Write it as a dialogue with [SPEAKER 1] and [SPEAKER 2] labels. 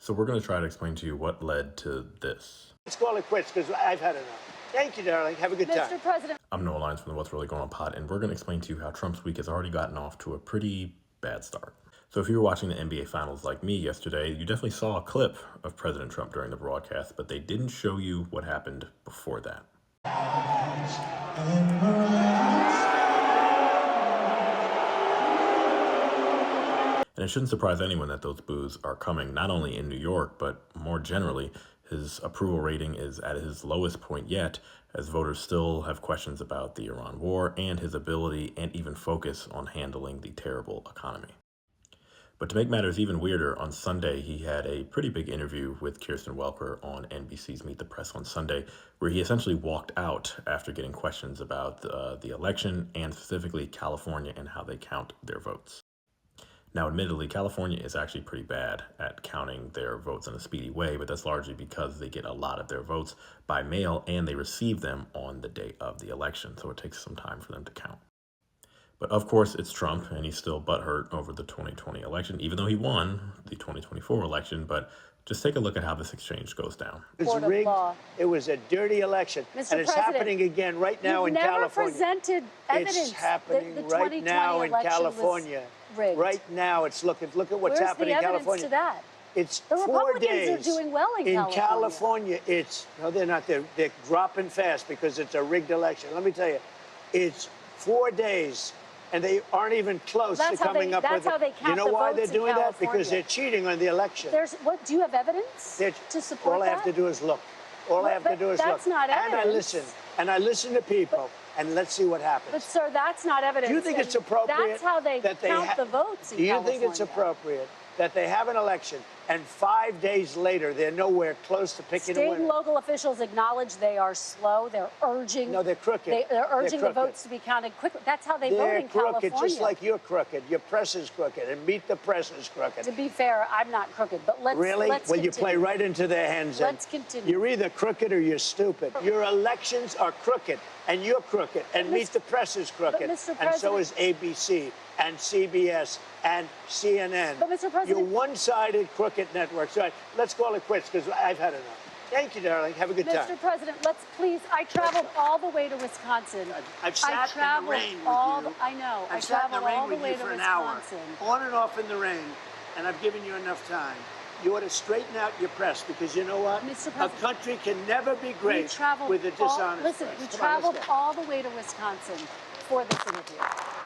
[SPEAKER 1] So we're going to try to explain to you what led to this.
[SPEAKER 2] Let's call it quits because I've had enough. Thank you, darling. Have a good time.
[SPEAKER 3] Mr. President.
[SPEAKER 1] I'm Noah Lyons from the What's Really Going On pod, and we're going to explain to you how Trump's week has already gotten off to a pretty bad start. So if you were watching the NBA Finals like me yesterday, you definitely saw a clip of President Trump during the broadcast, but they didn't show you what happened before that. And it shouldn't surprise anyone that those boos are coming not only in New York, but more generally. His approval rating is at his lowest point yet, as voters still have questions about the Iran war and his ability and even focus on handling the terrible economy. But to make matters even weirder, on Sunday, he had a pretty big interview with Kirsten Welker on NBC's Meet the Press on Sunday, where he essentially walked out after getting questions about the election and specifically California and how they count their votes. Now, admittedly, California is actually pretty bad at counting their votes in a speedy way, but that's largely because they get a lot of their votes by mail and they receive them on the day of the election, so it takes some time for them to count. But of course, it's Trump, and he's still butthurt over the 2020 election, even though he won the 2024 election. But just take a look at how this exchange goes down.
[SPEAKER 2] It was rigged. It was a dirty election.
[SPEAKER 3] Mr.
[SPEAKER 2] And it's happening again right now in California.
[SPEAKER 3] You've never presented evidence.
[SPEAKER 2] It's happening
[SPEAKER 3] the
[SPEAKER 2] right now in California.
[SPEAKER 3] Rigged.
[SPEAKER 2] Right now, it's look at what's happening in California.
[SPEAKER 3] Where's the evidence to that?
[SPEAKER 2] It's
[SPEAKER 3] the
[SPEAKER 2] 4
[SPEAKER 3] Republicans
[SPEAKER 2] days.
[SPEAKER 3] are doing well in
[SPEAKER 2] California. It's no, they're not. They're dropping fast because it's a rigged election. Let me tell you, it's 4 days, and they aren't even close to coming up with.
[SPEAKER 3] That's how they count.
[SPEAKER 2] You know why they're doing that? Because they're cheating on the election.
[SPEAKER 3] What? Do you have evidence to support
[SPEAKER 2] all
[SPEAKER 3] that?
[SPEAKER 2] I have to do is look. All I have to do is look.
[SPEAKER 3] That's not evidence.
[SPEAKER 2] And I listen to people. And let's see what happens.
[SPEAKER 3] But, sir, that's not evidence.
[SPEAKER 2] Do you think it's appropriate?
[SPEAKER 3] That's how they count the votes in California.
[SPEAKER 2] Do you think it's appropriate that they have an election and 5 days later they're nowhere close to picking a winner?
[SPEAKER 3] State and local officials acknowledge they are slow. They're urging.
[SPEAKER 2] No, they're crooked.
[SPEAKER 3] They're urging the votes to be counted quickly. That's how they vote in California.
[SPEAKER 2] They're crooked, just like you're crooked. Your press is crooked, and Meet the Press is crooked.
[SPEAKER 3] To be fair, I'm not crooked, but let's
[SPEAKER 2] Really?
[SPEAKER 3] Let's
[SPEAKER 2] well,
[SPEAKER 3] continue.
[SPEAKER 2] You play right into their hands.
[SPEAKER 3] Let's continue.
[SPEAKER 2] You're either crooked or you're stupid. Your elections are crooked, and you're crooked, and Meet the Press is crooked, and so is ABC and CBS and CNN.
[SPEAKER 3] But, Mr. President,
[SPEAKER 2] you're one-sided crooked networks. All right, let's call it quits because I've had enough. Thank you, darling. Have a good time.
[SPEAKER 3] Mr. President, let's please. I traveled all the way to Wisconsin.
[SPEAKER 2] I've sat in the rain with you.
[SPEAKER 3] I know.
[SPEAKER 2] I've sat in the rain with you for an hour, on and off in the rain, and I've given you enough time. You ought to straighten out your press because you know what? A country can never be great with a dishonest press.
[SPEAKER 3] Listen, we traveled all the way to Wisconsin for this interview.